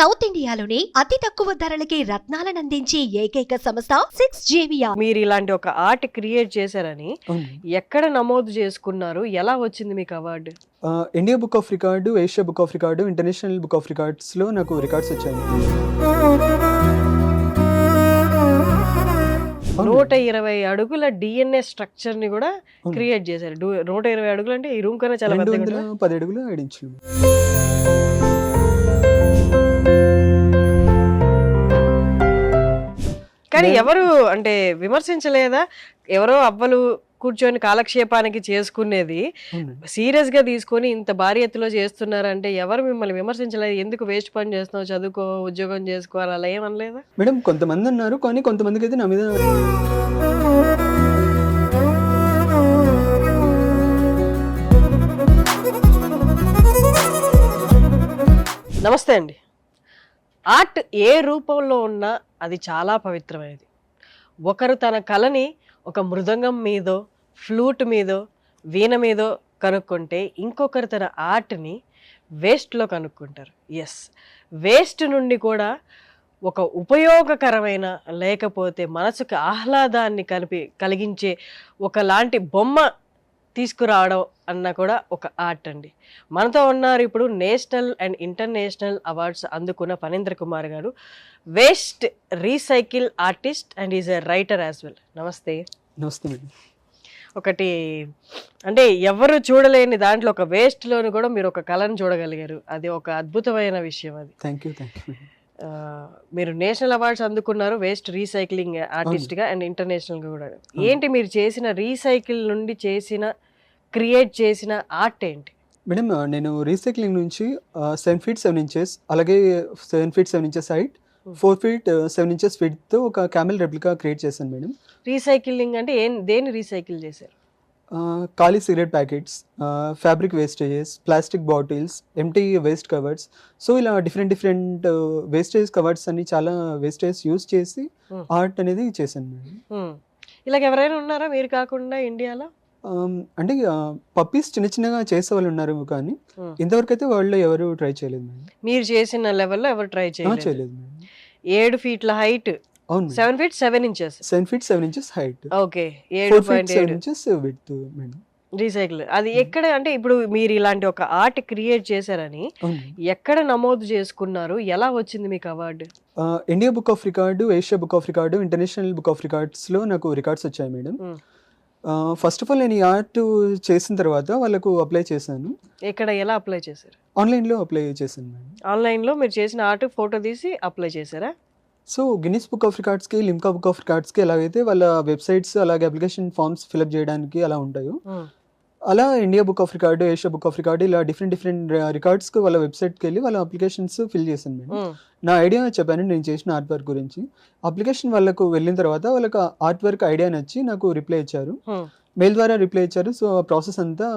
South ఇండియాలోని అతి తక్కువ ధరలకి రత్నాలను అందించే ఏకైక సంస్థ 6JVR. మీరు ఇలాంటి ఒక ఆర్ట్ క్రియేట్ చేశారని అవును. ఎక్కడ నమోదు చేసుకున్నారు? ఎలా వచ్చింది మీకు award? India book of record, Asia book of record, international book of రికార్డ్స్లో నాకు రికార్డ్స్ వచ్చాయి. 120 అడుగుల డిఎన్ఏ స్ట్రక్చర్ ని కూడా క్రియేట్ చేశారు. 120 అడుగులు అంటే ఈ రూమ్ కన్నా చాలా పెద్దగా ఉంటుందా? 210 అడుగులు 5 ఇంచులు. కానీ ఎవరు అంటే విమర్శించలేదా? ఎవరో అవ్వలు కూర్చొని కాలక్షేపానికి చేసుకునేది సీరియస్ గా తీసుకొని ఇంత భారీ ఎత్తులో చేస్తున్నారంటే ఎవరు మిమ్మల్ని విమర్శించలేదు? ఎందుకు వేస్ట్ పని చేస్తున్నావు, చదువుకో, ఉద్యోగం చేసుకోవాలి, అలా ఏమనలేదా? మేడం కొంతమంది అన్నారు, కానీ కొంతమందికి అయితే నా మీద నమస్తే అండి. ఆర్ట్ ఏ రూపంలో ఉన్నా అది చాలా పవిత్రమైనది. ఒకరు తన కళని ఒక మృదంగం మీదో, ఫ్లూట్ మీదో, వీణ మీదో కనుక్కుంటే ఇంకొకరు తన ఆర్ట్ని వేస్ట్లో కనుక్కుంటారు. ఎస్, వేస్ట్ నుండి కూడా ఒక ఉపయోగకరమైన, లేకపోతే మనసుకు ఆహ్లాదాన్ని కలిగించే ఒకలాంటి బొమ్మ తీసుకురావడం అన్న కూడా ఒక ఆర్ట్ అండి. మనతో ఉన్నారు ఇప్పుడు నేషనల్ అండ్ ఇంటర్నేషనల్ అవార్డ్స్ అందుకున్న ఫణీంద్ర కుమార్ గారు, waste recycle artist and is a writer as well. నమస్తే. నమస్తే మేడం. ఒకటి అంటే ఎవరు చూడలేని దాంట్లో ఒక వేస్ట్లోని కూడా మీరు ఒక కళను చూడగలిగారు. అది ఒక అద్భుతమైన విషయం. అది థ్యాంక్ యూ. మీరు నేషనల్ అవార్డ్స్ అందుకున్నారు వేస్ట్ రీసైక్లింగ్ ఆర్టిస్ట్గా అండ్ ఇంటర్నేషనల్గా కూడా. ఏంటి మీరు చేసిన రీసైకిల్ నుండి క్రియేట్ చేసిన ఆర్ట్ ఏంటి? మేడం నేను రీసైక్లింగ్ నుంచి 7 feet 7 inches, అలాగే 7 feet 7 inches height, 4 feet 7 inches width ఒక క్యామెల్ రెప్లికా క్రియేట్ చేశాను మేడం. రీసైక్లింగ్ అంటే దేని రీసైకిల్ చేశారు? ఖాళీ cigarette packets, fabric wastages, plastic bottles, empty waste covers, so ఇలా డిఫరెంట్ వేస్టేజ్ కవర్స్ అన్ని చాలా వేస్టేజ్ యూజ్ చేసి ఆర్ట్ అనేది చేశాను మేడం. ఇలాగ ఎవరైనా ఉన్నారా మీరు కాకుండా ఇండియాలో? అంటే పప్పీస్ చిన్నగా చేసే వాళ్ళు ఉన్నారు, కానీ ఇంతవరకు అయితే వాళ్ళు ఎవరు ట్రై చేయలేదు మేడం. మీరు చేసిన లెవెల్లో ఎవరు ట్రై చేయలేదు మేడం. 7 feet హైట్, అవును, 7 feet 7 inches, 7 feet 7 inches height, okay, 4 feet 7 inches width madam. Recycle అది ఎక్కడ అంటే ఇప్పుడు మీరు ఇలాంటి ఒక ఆర్ట్ క్రియేట్ చేశారని ఎక్కడ నమోదు చేసుకున్నారు? ఎలా వచ్చింది మీకు award? India book of record, Asia book of record, international book of రికార్డ్స్లో నాకు రికార్డ్స్ వచ్చాయి మేడం. ఫస్ట్ ఆఫ్ ఆల్ నేను ఈ ఆర్ట్ చేసిన తర్వాత వాళ్ళకు అప్లై చేశాను. ఎక్కడ ఎలా అప్లై చేశారు? ఆన్లైన్లో అప్లై చేశాను మేడం. ఆన్లైన్లో మీరు చేసిన ఆర్ట్ ఫోటో తీసి అప్లై చేశారా? సో గిన్నిస్ బుక్ ఆఫ్ రికార్డ్స్కి, లిమ్కా బుక్ ఆఫ్ రికార్డ్స్కి ఎలాగైతే వాళ్ళ వెబ్సైట్స్ అలాగే అప్లికేషన్ ఫామ్స్ ఫిల్అప్ చేయడానికి అలా ఉంటాయో, అలా India book of record, Asia book of record ఇలా డిఫరెంట్ రికార్డ్స్కి వాళ్ళ వెబ్సైట్కి వెళ్ళి వాళ్ళ అప్లికేషన్స్ ఫిల్ చేశాను మేడం. నా ఐడియా చెప్పాను నేను చేసిన ఆర్ట్ వర్క్ గురించి. అప్లికేషన్ వాళ్ళకు వెళ్ళిన తర్వాత వాళ్ళకి ఆర్ట్ వర్క్ ఐడియా నచ్చి నాకు రిప్లై ఇచ్చారు, మెయిల్ ద్వారా రిప్లై ఇచ్చారు. సో ఆ ప్రాసెస్ అంతా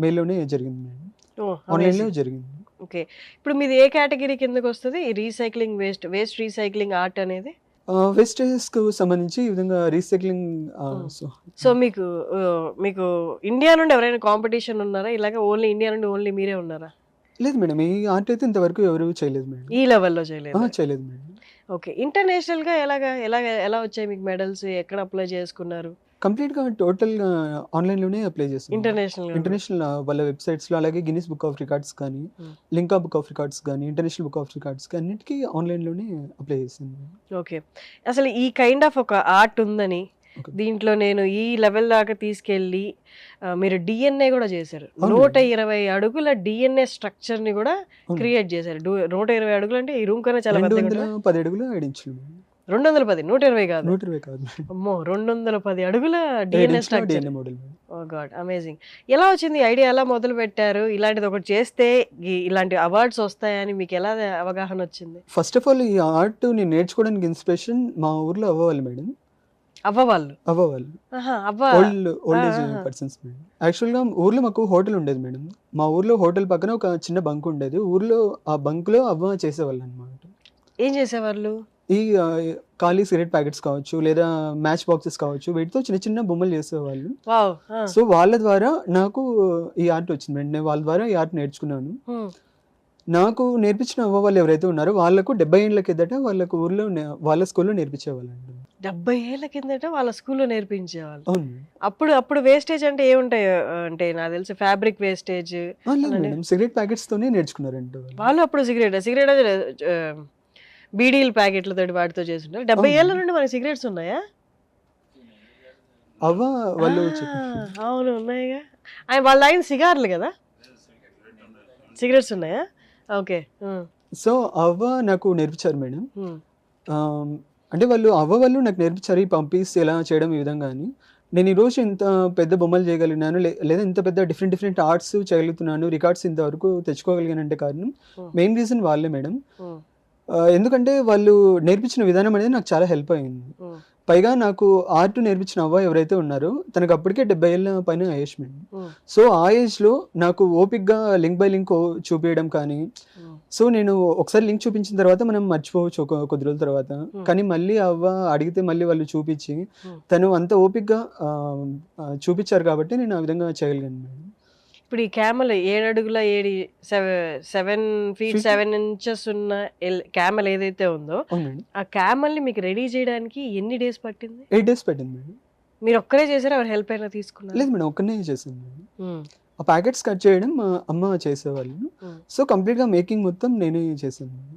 మెయిల్లోనే జరిగింది మేడం, ఆన్లైన్లో జరిగింది. ఓకే, ఇప్పుడు మీది ఏ కేటగిరీ కిందకి వస్తుంది ఈ రీసైక్లింగ్ వేస్ట్ రీసైక్లింగ్ ఆర్ట్ అనేది? వేస్టేజెస్కు సంబంధించి ఈ విధంగా రీసైక్లింగ్. సో మీకు ఇండియా నుండి ఎవరైనా కాంపిటీషన్ ఉన్నారా ఇలాగ? ఓన్లీ ఇండియా నుండి ఓన్లీ మీరే ఉన్నారా? లేదు మేడం, ఈ ఆర్ట్ అయితే ఇంతవరకు ఎవరు చేయలేదు మేడం. ఈ లెవెల్లో చేయలేదు మేడం. ఓకే, ఇంటర్నేషనల్గా ఎలా వచ్చాయి మీకు మెడల్స్? ఎక్కడ అప్లై చేసుకున్నారు? కంప్లీట్గా టోటల్గా ఆన్లైన్లోనే అప్లై చేస్తాను. ఇంటర్నేషనల్ వాళ్ళ వెబ్సైట్స్లో, అలాగే గిన్నిస్ బుక్ ఆఫ్ రికార్డ్స్ కానీ, లింకా బుక్ ఆఫ్ రికార్డ్స్ కానీ, ఇంటర్నేషనల్ బుక్ ఆఫ్ రికార్డ్స్ కానీ అన్నిటికీ ఆన్లైన్లోనే అప్లై చేస్తాను. ఓకే, అసలు ఈ కైండ్ ఆఫ్ ఒక ఆర్ట్ ఉందని, దీంట్లో నేను ఈ లెవెల్ దాకా తీసుకెళ్ళి మీరు డిఎన్ఏ కూడా చేశారు. 120 అడుగుల డిఎన్ఏ స్ట్రక్చర్ ని కూడా క్రియేట్ చేశారు. 120 అడుగులు అంటే ఈ రూమ్ కన్నా చాలా పెద్దగా 210 అడుగులు 5 ఇంచులు. 210, 120 కాదు. 120 కాదు. అమ్మో, 210 అడుగుల డిఎన్ఏ స్ట్రక్చర్. ఓ గాడ్, అమేజింగ్. ఎలా వచ్చింది ఐడియా? ఎలా మొదలు పెట్టారు? ఇలాంటిది ఒకటి చేస్తే ఇలాంటి అవార్డ్స్ వస్తాయని మీకు ఎలా అవగాహన వచ్చింది? ఫస్ట్ ఆఫ్ ఆల్ ఈ ఆర్ట్ నేను నేర్చుకోవడానికి ఇన్స్పిరేషన్ మా ఊర్లో అవ్వాలి మేడం. అవ్వవాళ్ళు ఓల్డ్ ఏజ్ పర్సన్స్ మేడం. యాక్చువల్గా ఊర్లో మాకు హోటల్ ఉండేది మేడం. మా ఊర్లో హోటల్ పక్కన ఒక చిన్న బంక్ ఉండేది. ఊర్లో ఆ బంక్లో అవ్వ చేసేవాళ్ళు అనమాట. ఏం చేసేవాళ్ళు? ఈ ఖాళీ సిగరెట్ ప్యాకెట్స్ కావచ్చు, లేదా మ్యాచ్ బాక్సెస్ కావచ్చు, వీటితో చిన్న బొమ్మలు చేసేవాళ్ళు. సో వాళ్ళ ద్వారా నాకు ఈ ఆర్ట్ వచ్చింది. నేను వాళ్ళ ద్వారా ఈ ఆర్ట్ నేర్చుకున్నాను. నాకు నేర్పించిన అవ్వ వాళ్ళు ఎవరైతే ఉన్నారో వాళ్ళకు 70 ఏళ్ళ కిందట వాళ్ళకు ఊర్లో వాళ్ళ స్కూల్లో నేర్పించేవాళ్ళండి. 70 ఏళ్ల కిందట వాళ్ళ స్కూల్లో నేర్పించేవాళ్ళు. అవును. అప్పుడు వేస్టేజ్ అంటే ఏముంటాయి? అంటే నాకు తెలిసి ఫ్యాబ్రిక్ వేస్టేజ్. లేదు మేడం, సిగరెట్ ప్యాకెట్స్ తోనే నేర్చుకున్నారంట వాళ్ళు. వాళ్ళు అప్పుడు సిగరెట్ అది బీడీల ప్యాకెట్లతోటి వాటితో చేస్తుంటారు. 70 ఏళ్ల నుండి మనకి సిగరెట్స్ ఉన్నాయా? అవ్వ వాళ్ళు అవును ఉన్నాయిగా. వాళ్ళ ఆయన సిగార్లు కదా, సిగరెట్స్ ఉన్నాయా? ఓకే. సో అవ్వ నాకు నేర్పించారు మేడం. అంటే అవ్వ వాళ్ళు నాకు నేర్పించారు ఈ పంపీస్ ఎలా చేయడం ఈ విధంగా అని. నేను ఈరోజు ఇంత పెద్ద బొమ్మలు చేయగలిగినాను, లేదా ఇంత పెద్ద డిఫరెంట్ ఆర్ట్స్ చేయగలుగుతున్నాను, రికార్డ్స్ ఇంతవరకు తెచ్చుకోగలిగానంటే కారణం మెయిన్ రీజన్ వాళ్ళే మేడం. ఎందుకంటే వాళ్ళు నేర్పించిన విధానం అనేది నాకు చాలా హెల్ప్ అయింది. పైగా నాకు ఆర్ట్ నేర్పించిన అవ్వ ఎవరైతే ఉన్నారో తనకు అప్పటికే 70 ఏళ్ళ పైన ఏజ్ మేడం. సో ఆ ఏజ్లో నాకు ఓపిక్గా లింక్ బై లింక్ చూపించడం కానీ, సో నేను ఒకసారి లింక్ చూపించిన తర్వాత మనం మర్చిపోవచ్చు కొద్ది రోజుల తర్వాత, కానీ మళ్ళీ అవ్వ అడిగితే మళ్ళీ వాళ్ళు చూపించి తను అంత ఓపిక్గా చూపించారు కాబట్టి నేను ఆ విధంగా చేయగలిగాను మేడం. ఇప్పుడు ఈ క్యామెల్ 7 అడుగుల 7 feet 7 inches ఉన్న క్యామెల్ ఏదైతే ఉందో ఆ క్యామెల్ ని మీకు రెడీ చేయడానికి ఎన్ని డేస్ పట్టింది? 8 days పట్టింది మేడం. మీరు ఒక్కరే చేశారా, ఎవరు హెల్ప్ అయినా తీసుకున్నారు? లేదు మేడం, ఒక్కనే చేశాను మేడం. ఆ ప్యాకెట్స్ కట్ చేయడం మా అమ్మ చేసేవాళ్ళు. సో కంప్లీట్ గా మేకింగ్ మొత్తం నేనే చేశాను మేడం.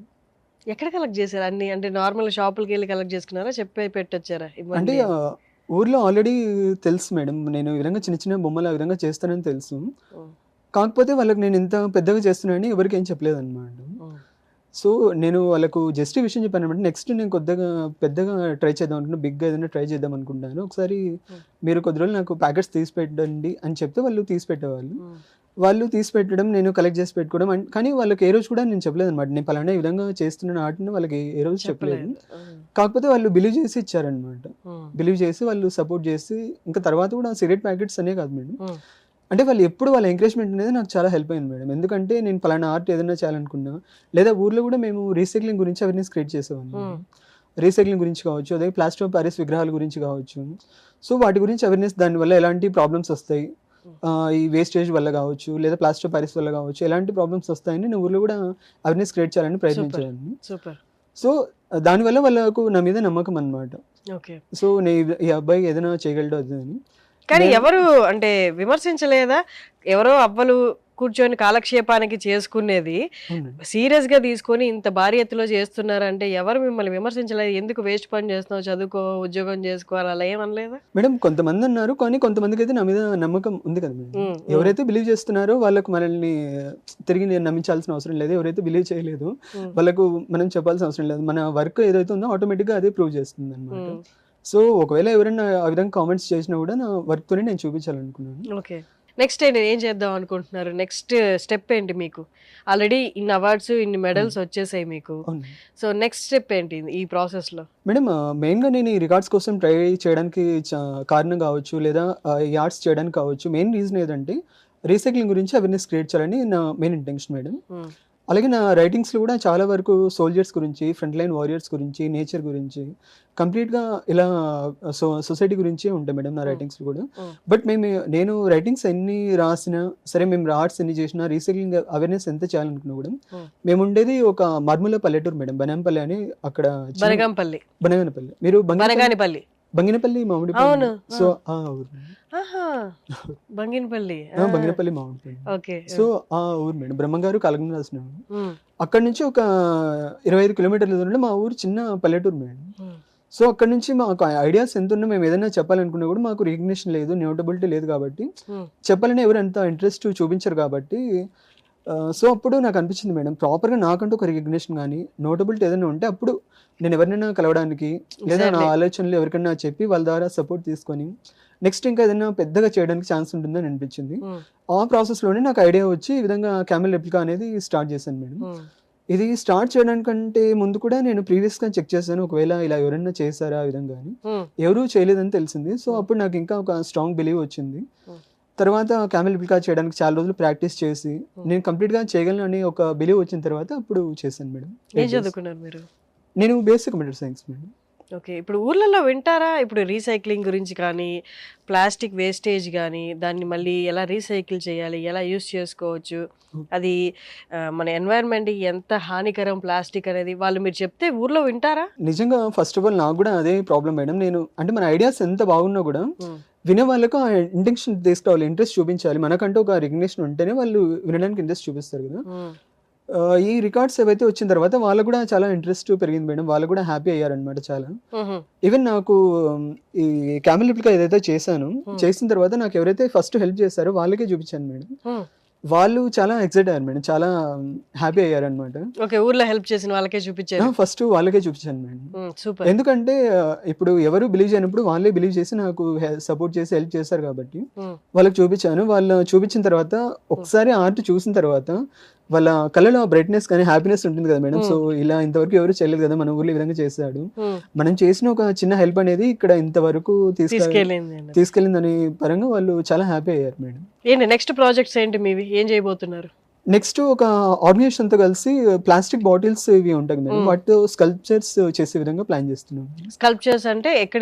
ఎక్కడ కలెక్ట్ చేశారు అన్ని? అంటే నార్మల్ షాపులకి వెళ్ళి కలెక్ట్ చేసుకున్నారా, చెప్పి పెట్టొచ్చారా? అంటే ఊర్లో ఆల్రెడీ తెలుసు మేడం, నేను ఈ విధంగా చిన్న చిన్న బొమ్మలు ఆ విధంగా చేస్తానని తెలుసు. కాకపోతే వాళ్ళకి నేను ఇంత పెద్దగా చేస్తున్నానని ఎవరికి ఏం చెప్పలేదు అనమాట. సో నేను వాళ్ళకు జస్ట్ ఈ విషయం చెప్పాను అనమాట. నెక్స్ట్ నేను పెద్దగా ట్రై చేద్దాం అనుకుంటున్నాను, బిగ్గా ఏదైనా ట్రై చేద్దాం అనుకుంటున్నాను, ఒకసారి మీరు కొద్ది రోజులు నాకు ప్యాకెట్స్ తీసి పెట్టండి అని చెప్తే వాళ్ళు తీసి పెట్టేవాళ్ళు. వాళ్ళు తీసి పెట్టడం, నేను కలెక్ట్ చేసి పెట్టుకోవడం. కానీ వాళ్ళకి ఏ రోజు కూడా నేను చెప్పలేదు అనమాట, నేను పలానా ఈ విధంగా చేస్తున్నాను ఆటని వాళ్ళకి ఏ రోజు చెప్పలేదు. కాకపోతే వాళ్ళు బిలీవ్ చేసి ఇచ్చారనమాట. బిలీవ్ చేసి వాళ్ళు సపోర్ట్ చేసి, ఇంకా తర్వాత కూడా సిగరెట్ ప్యాకెట్స్ అనే కాదు మేడం, అంటే వాళ్ళు ఎప్పుడు వాళ్ళ ఎంకరేజ్మెంట్ అనేది నాకు చాలా హెల్ప్ అయింది మేడం. ఎందుకంటే నేను పలానా ఆర్ట్ ఏదైనా చేయాలనుకున్నా, లేదా ఊర్లో కూడా మేము రీసైక్లింగ్ గురించి అవేర్నెస్ క్రియేట్ చేసేవాళ్ళం. రీసైక్లింగ్ గురించి కావచ్చు, అదే ప్లాస్టర్ ఆఫ్ ప్యారిస్ విగ్రహాల గురించి కావచ్చు. సో వాటి గురించి అవేర్నెస్, దానివల్ల ఎలాంటి ప్రాబ్లమ్స్ వస్తాయి, ఈ వేస్టేజ్ వల్ల కావచ్చు, లేదా ప్లాస్టర్ ఆఫ్ ప్యారిస్ వల్ల కావచ్చు, ఎలాంటి ప్రాబ్లమ్స్ వస్తాయని నేను ఊర్లో కూడా అవేర్నెస్ క్రియేట్ చేయాలని ప్రయత్నించాను. సో దానివల్ల వాళ్ళకు నా మీద నమ్మకం అనమాట. సో నేను ఈ అబ్బాయి ఏదైనా చేయగలడు అది అని. కానీ ఎవరు అంటే విమర్శించలేదా? ఎవరో అవ్వలు కూర్చొని కాలక్షేపానికి చేసుకునేది సీరియస్ గా తీసుకొని ఇంత భారీ ఎత్తులో చేస్తున్నారంటే ఎవరు మిమ్మల్ని విమర్శించలేదు? ఎందుకు వేస్ట్ పని చేస్తున్నావు, చదువుకో, ఉద్యోగం చేసుకోవాలి, అలా ఏమనలేదా? మేడం కొంతమంది అన్నారు, కానీ కొంతమందికి అయితే నా మీద నమ్మకం ఉంది కదా మేడం. ఎవరైతే బిలీవ్ చేస్తున్నారో వాళ్ళకు మనల్ని తిరిగి నేను నమ్మించాల్సిన అవసరం లేదు. ఎవరైతే బిలీవ్ చేయలేదు వాళ్ళకు మనం చెప్పాల్సిన అవసరం లేదు. మన వర్క్ ఏదైతే ఉందో ఆటోమేటిక్ గా అదే ప్రూవ్ చేస్తుంది అనమాట. సో ఒకవేళ ఎవరైనా ఆ విధంగా కామెంట్స్ చేసినా కూడా నా వర్క్ తోనే నేను చూపించాలనుకున్నాను. ఓకే, నెక్స్ట్ ఏంటి, ఏం చేద్దాం అనుకుంటున్నారు? నెక్స్ట్ స్టెప్ ఏంటి? మీకు ఆల్రెడీ ఇన్ని అవార్డ్స్, ఇన్ని మెడల్స్ వచ్చేసాయి మీకు. సో నెక్స్ట్ స్టెప్ ఏంటి ఈ ప్రాసెస్ లో? మేడం మెయిన్గా నేను ఈ రికార్డ్స్ కోసం ట్రై చేయడానికి కారణం కావచ్చు, లేదా ఈ ఆర్ట్స్ చేయడానికి కావచ్చు, మెయిన్ రీజన్ ఏదంటే రీసైక్లింగ్ గురించి అవేర్నెస్ క్రియేట్ చేయాలని నా మెయిన్ ఇంటెన్షన్ మేడం. అలాగే నా రైటింగ్స్లో కూడా చాలా వరకు సోల్జర్స్ గురించి, ఫ్రంట్ లైన్ వారియర్స్ గురించి, నేచర్ గురించి, కంప్లీట్గా ఇలా సొసైటీ గురించి ఉంటాయి మేడం నా రైటింగ్స్లో కూడా. బట్ నేను రైటింగ్స్ ఎన్ని రాసినా సరే, మేము ఆర్ట్స్ ఎన్ని చేసినా, రీసైక్లింగ్ అవేర్నెస్ ఎంత చేయాలనుకున్నా కూడా, మేము ఉండేది ఒక మార్మూల పల్లెటూరు మేడం, బనంపల్లి అని. అక్కడ బనగానపల్లి, మీరు బంగినపల్లి మామిడిపల్లి. సో బంగినపల్లి మామిడిపల్లి. సో ఆ ఊరు మేడం, బ్రహ్మంగారు కాలజ్ఞానం రాసిన. అక్కడ నుంచి ఒక 25 kilometers దూరంలో మా ఊరు చిన్న పల్లెటూరు మేడం. సో అక్కడ నుంచి మాకు ఐడియాస్ ఎంత ఉన్నా, మేము ఏదైనా చెప్పాలనుకున్నా కూడా మాకు రికగ్నిషన్ లేదు, నోటబిలిటీ లేదు కాబట్టి, చెప్పాలని ఎవరు అంత ఇంట్రెస్ట్ చూపించారు కాబట్టి. సో అప్పుడు నాకు అనిపించింది మేడం, ప్రాపర్గా నాకంటూ ఒక రికగ్నిషన్ కానీ నోటబిలిటీ ఏదైనా ఉంటే అప్పుడు నేను ఎవరినైనా కలవడానికి, లేదా నా ఆలోచనలు ఎవరికైనా చెప్పి వాళ్ళ ద్వారా సపోర్ట్ తీసుకొని నెక్స్ట్ ఇంకా ఏదైనా పెద్దగా చేయడానికి ఛాన్స్ ఉంటుందని అనిపించింది. ఆ ప్రాసెస్లోనే నాకు ఐడియా వచ్చి ఈ విధంగా క్యామెల్ రెప్లికా అనేది స్టార్ట్ చేశాను మేడం. ఇది స్టార్ట్ చేయడానికంటే ముందు కూడా నేను ప్రీవియస్గా చెక్ చేశాను, ఒకవేళ ఇలా ఎవరైనా చేశారా ఆ విధంగా అని. ఎవరూ చేయలేదని తెలిసింది. సో అప్పుడు నాకు ఇంకా ఒక స్ట్రాంగ్ బిలీవ్ వచ్చింది. తర్వాత క్యామెల్ రెప్లికా చేయడానికి చాలా రోజులు ప్రాక్టీస్ చేసి నేను కంప్లీట్గా చేయగలను అని ఒక బిలీవ్ వచ్చిన తర్వాత అప్పుడు చేశాను మేడం. ఏం చదువుకున్నారు మీరు? నేను basic computer science madam. Okay. ఇప్పుడు ఊర్లలో వింటారా? ఇప్పుడు రీసైక్లింగ్ గురించి కానీ, ప్లాస్టిక్ వేస్టేజ్ గానీ, దాన్ని మళ్ళీ ఎలా రీసైకిల్ చేయాలి? ఎలా యూజ్ చేసుకోవచ్చు? అది మన ఎన్వైర్న్‌మెంట్‌కి ఎంత హానికరం ప్లాస్టిక్ అనేది మీరు చెప్తే ఊర్లో వింటారా? నిజంగా ఫస్ట్ ఆఫ్ ఆల్ నాకు కూడా అదే ప్రాబ్లం మేడం. నేను అంటే మన ఐడియాస్ ఎంత బాగున్నా కూడా హ్మ్. వినే వాళ్ళకు ఆ ఇంటెన్షన్ తీసుకురావాలి, ఇంట్రెస్ట్ చూపించాలి. మనకంటూ ఒక రికగ్నిషన్ ఉంటేనే వాళ్ళు వినడానికి ఇంట్రెస్ట్ చూపిస్తారు కదా. హ్మ్. ఈ రికార్డ్స్ ఏవైతే వచ్చిన తర్వాత వాళ్ళకు కూడా చాలా ఇంట్రెస్ట్ పెరిగింది మేడం. వాళ్ళు కూడా హ్యాపీ అయ్యారనమాట చాలా. హుహు. ఈవెన్ నాకు ఈ క్యామెల్ రిప్లికా ఏదైతే చేశానో, చేసిన తర్వాత నాకు ఎవరైతే ఫస్ట్ హెల్ప్ చేశారో వాళ్ళకే చూపించాను మేడం. హ్మ్. వాళ్ళు చాలా ఎక్సైట్ అయ్యారు మేడం. చాలా హ్యాపీ అయ్యారనమాట. ఓకే. ఊర్లో హెల్ప్ చేసిన వాళ్ళకే చూపించారు. ఫస్ట్ వాళ్ళకే చూపించాను మేడం. సూపర్. ఎందుకంటే ఇప్పుడు ఎవరు బిలీవ్ చేయనప్పుడు వాళ్ళే బిలీవ్ చేసి నాకు సపోర్ట్ చేసి హెల్ప్ చేశారు కాబట్టి వాళ్ళకి చూపించాను. వాళ్ళు చూపించిన తర్వాత ఒకసారి ఆర్ట్ చూసిన తర్వాత వాళ్ళ కళ్ళలో బ్రైట్నెస్ కానీ హ్యాపీనెస్ ఉంటుంది కదా మేడం. సో ఇలా ఇంతవరకు ఎవరు చేయలేదు కదా, మన ఊర్లో ఈ విధంగా చేశాడు, మనం చేసిన ఒక చిన్న హెల్ప్ అనేది ఇక్కడ ఇంతవరకు తీసుకెళ్ళిందని పరంగా వాళ్ళు చాలా హ్యాపీ అయ్యారు మేడం. ఏంటి నెక్స్ట్ ప్రాజెక్ట్స్ ఏంటి మీవి? ఏం చేయబోతున్నారు? నెక్స్ట్ ఒక ఆర్గనైజేషన్ తో కలిసి ప్లాస్టిక్ బాటిల్స్ ఇవి ఉంటాయి మేడం, వాటితో స్కల్ప్చర్స్ చేసే విధంగా ప్లాన్ చేస్తున్నాం. స్కల్ప్చర్స్ అంటే ఎక్కడ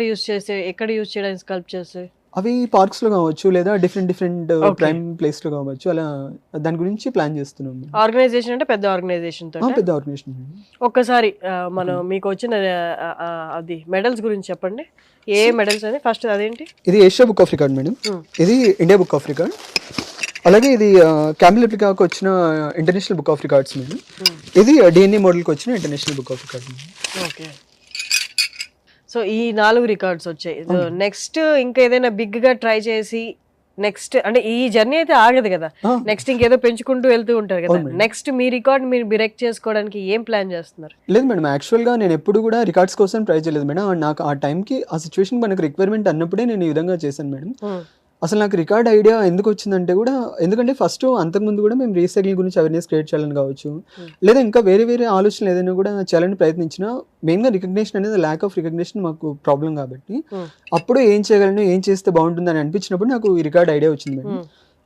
యూజ్ చేయడానికి స్కల్ప్చర్స్? అవి పార్క్స్ లో కావచ్చు, లేదా డిఫరెంట్ ప్రైమ్ ప్లేస్ లో కావచ్చు, అలా దాని గురించి ప్లాన్ చేస్తున్నాం. ఆర్గనైజేషన్ అంటే పెద్ద ఆర్గనైజేషన్ తో? పెద్ద ఆర్గనైజేషన్. ఒక్కసారి మనం మీకు వచ్చిన అది మెడల్స్ గురించి చెప్పండి. ఏ మెడల్స్ అని ఫస్ట్ అదేంటి? ఇది Asia book of record madam, ఇది ఇండియా బుక్ ఆఫ్ రికార్డ్, అలాగే ఇది క్యామెల్ రిప్లికాకి వచ్చిన international book of records madam. ఇది డిఎన్ఏ మోడల్కి వచ్చిన international book of record. Okay. So ఈ 4 రికార్డ్స్ వచ్చాయి. నెక్స్ట్ ఇంకా ఏదైనా బిగ్ గా ట్రై చేసి నెక్స్ట్ అంటే ఈ జర్నీ అయితే ఆగదు కదా, నెక్స్ట్ ఇంకేదో పెంచుకుంటూ వెళ్తూ ఉంటారు కదా. నెక్స్ట్ మీ రికార్డ్ మీరు బ్రేక్ చేసుకోవడానికి ఏం ప్లాన్ చేస్తున్నారు? లేదు మేడం, యాక్చువల్ గా నేను ఎప్పుడు కూడా రికార్డ్స్ కోసం ట్రై చేయలేదు మేడం. నాకు ఆ టైంకి ఆ సిచ్యువేషన్ మనకు రిక్వైర్మెంట్ అన్నప్పుడే నేను ఈ విధంగా చేశాను మేడం. అసలు నాకు రికార్డ్ ఐడియా ఎందుకు వచ్చిందంటే కూడా, ఎందుకంటే ఫస్ట్ అంతకుముందు కూడా మేము రీసైక్లింగ్ గురించి అవేర్నెస్ క్రియేట్ చేయాలని కావచ్చు, లేదా ఇంకా వేరే ఆలోచనలు ఏదైనా కూడా చేయాలని ప్రయత్నించినా మెయిన్గా రికగ్నిషన్ అనేది ల్యాక్ ఆఫ్ రికగ్నిషన్ మాకు ప్రాబ్లం కాబట్టి, అప్పుడు ఏం చేయగలను, ఏం చేస్తే బాగుంటుంది అని అనిపించినప్పుడు నాకు ఈ రికార్డ్ ఐడియా వచ్చింది మేడం.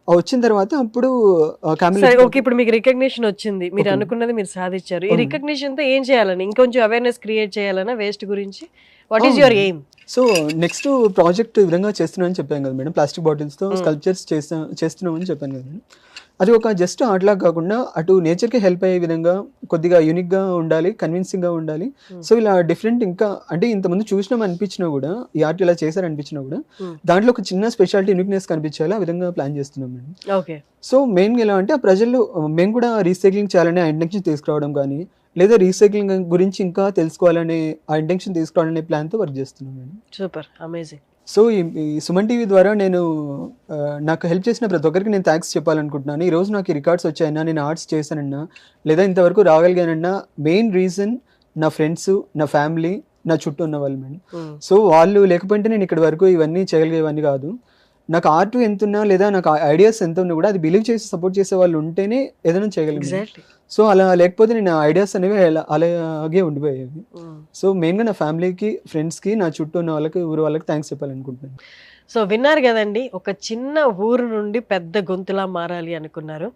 వచ్చిన తర్వాత అప్పుడు ఇప్పుడు మీకు రికగ్నిషన్ వచ్చింది, మీరు అనుకున్నది మీరు సాధించారు. ఈ రికగ్నిషన్ తో ఏం చేయాలని, ఇంకొంచెం అవేర్నెస్ క్రియేట్ చేయాలన్నా వేస్ట్ గురించి, what is your aim? So next project ఈ విధంగా చేస్తున్నామని చెప్పాను కదా మేడం, ప్లాస్టిక్ బాటిల్స్తో స్కల్ప్చర్స్ చేస్తున్నామని చెప్పాను కదా మేడం. అది ఒక జస్ట్ ఆర్ట్లాగా కాకుండా అటు నేచర్కి హెల్ప్ అయ్యే విధంగా కొద్దిగా యూనిక్గా ఉండాలి, కన్విన్సింగ్గా ఉండాలి. సో ఇలా డిఫరెంట్, ఇంకా అంటే ఇంతకుముందు చూసినాం అనిపించినా కూడా, ఈ ఆర్ట్ ఇలా చేశారు అనిపించినా కూడా దాంట్లో ఒక చిన్న స్పెషాలిటీ, యూనిక్నెస్ కనిపించాలి, ఆ విధంగా ప్లాన్ చేస్తున్నాం మేడం. ఓకే. సో మెయిన్గా ఎలా అంటే ఆ ప్రజల్లో మేము కూడా రీసైక్లింగ్ చేయాలనే ఇంటెన్షన్ తీసుకురావడం కానీ, లేదా రీసైక్లింగ్ గురించి ఇంకా తెలుసుకోవాలనే ఆ ఇంటెన్షన్ తీసుకురావాలనే ప్లాన్తో వర్క్ చేస్తున్నాం మేడం. Super, amazing. సో ఈ సుమన్ టీవీ ద్వారా నేను నాకు హెల్ప్ చేసిన ప్రతి ఒక్కరికి నేను థ్యాంక్స్ చెప్పాలనుకుంటున్నాను. ఈరోజు నాకు ఈ రికార్డ్స్ వచ్చాయన్నా, నేను ఆర్ట్స్ చేశానన్నా, లేదా ఇంతవరకు రాగలిగానన్నా మెయిన్ రీజన్ నా ఫ్రెండ్స్, నా ఫ్యామిలీ, నా చుట్టూ ఉన్న వాళ్ళు మేడం. సో వాళ్ళు లేకపోతే నేను ఇక్కడి వరకు ఇవన్నీ చేయగలిగేవన్నీ కాదు. నాకు ఆర్ట్ ఎంత ఉన్నా, లేదా నాకు ఐడియాస్ ఎంత ఉన్నా కూడా అది బిలీవ్ చేసి సపోర్ట్ చేసే వాళ్ళు ఉంటేనే ఏదైనా చేయగలిగాను. సో అలా లేకపోతే నేను ఐడియాస్ అనేవి అలాగే ఉండిపోయేవి. సో మెయిన్గా నా ఫ్యామిలీకి, ఫ్రెండ్స్కి, నా చుట్టూ ఉన్న వాళ్ళకి, ఊరు వాళ్ళకి థ్యాంక్స్ చెప్పాలనుకుంటున్నాను. సో విన్నారు కదండి, ఒక చిన్న ఊరు నుండి పెద్ద గొంతులా మారాలి అనుకున్నారు.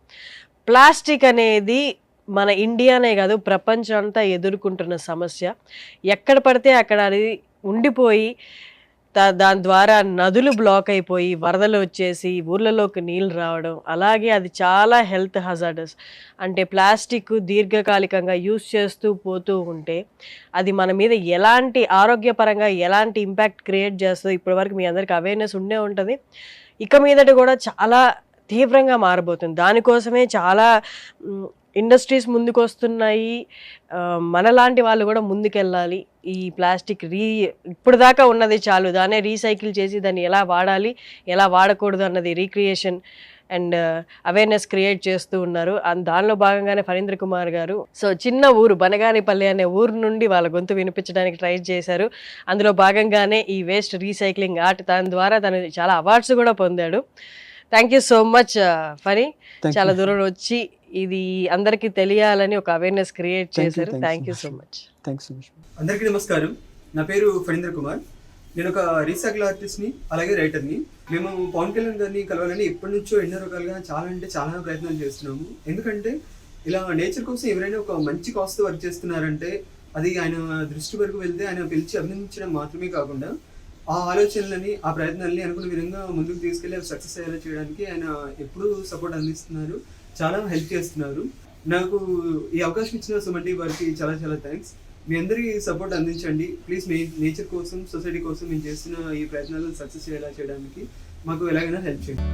ప్లాస్టిక్ అనేది మన ఇండియానే కాదు, ప్రపంచం అంతా ఎదుర్కొంటున్న సమస్య. ఎక్కడ పడితే అక్కడ అది ఉండిపోయి దాని ద్వారా నదులు బ్లాక్ అయిపోయి వరదలు వచ్చేసి ఊర్లలోకి నీళ్ళు రావడం, అలాగే అది చాలా హెల్త్ హజార్డస్. అంటే ప్లాస్టిక్ దీర్ఘకాలికంగా యూస్ చేస్తూ పోతూ ఉంటే అది మన మీద ఎలాంటి ఆరోగ్యపరంగా ఎలాంటి ఇంపాక్ట్ క్రియేట్ చేస్తుందో ఇప్పటివరకు మీ అందరికి అవేర్నెస్ ఉండే ఉంటుంది. ఇక మీదట కూడా చాలా తీవ్రంగా మారబోతుంది. దానికోసమే చాలా ఇండస్ట్రీస్ ముందుకు వస్తున్నాయి. మనలాంటి వాళ్ళు కూడా ముందుకెళ్ళాలి. ఈ ప్లాస్టిక్ ఇప్పుడు దాకా ఉన్నది చాలు, దాన్నే రీసైకిల్ చేసి దాన్ని ఎలా వాడాలి, ఎలా వాడకూడదు అన్నది రీక్రియేషన్ అండ్ అవేర్నెస్ క్రియేట్ చేస్తూ ఉన్నారు. దానిలో భాగంగానే ఫణీంద్ర కుమార్ గారు సో చిన్న ఊరు బనగానిపల్లి అనే ఊరు నుండి వాళ్ళ గొంతు వినిపించడానికి ట్రై చేశారు. అందులో భాగంగానే ఈ వేస్ట్ రీసైక్లింగ్ ఆర్ట్, దాని ద్వారా తను చాలా అవార్డ్స్ కూడా పొందాడు. Thank you so much Phani, చాలా దూరం వచ్చి ఇది అందరికీ తెలియాలని ఒక అవేర్నెస్ క్రియేట్ చేశారు. Thank you so much. అందరికీ నమస్కారం. నా పేరు ఫణీంద్ర కుమార్. నేను ఒక రీసైకిల్ ఆర్టిస్ట్ని, అలాగే రైటర్ని. మేము పవన్ కళ్యాణ్ గారిని కలవాలని ఎప్పటి నుంచో ఎన్నో రకాలుగా చాలా ప్రయత్నాలు చేస్తున్నాము. ఎందుకంటే ఇలా నేచర్ కోసం ఎవరైనా ఒక మంచి కాస్ట్తో వర్క్ చేస్తున్నారంటే అది ఆయన దృష్టి వరకు వెళ్తే ఆయన పిలిచి అభినందించడం మాత్రమే కాకుండా ఆ ఆలోచనలని ఆ ప్రయత్నాలని అనుకున్న విధంగా ముందుకు తీసుకెళ్ళి అవి సక్సెస్ అయ్యేలా చేయడానికి ఆయన ఎప్పుడూ సపోర్ట్ అందిస్తున్నారు, చాలా హెల్ప్ చేస్తున్నారు. నాకు ఈ అవకాశం ఇచ్చిన సుమన్ టీవీ వారికి చాలా చాలా థ్యాంక్స్. మీ అందరి సపోర్ట్ అందించండి ప్లీజ్. నేచర్ కోసం, సొసైటీ కోసం మేము చేస్తున్న ఈ ప్రయత్నాలను సక్సెస్ అయ్యేలా చేయడానికి మాకు ఎలాగైనా హెల్ప్ చేయండి.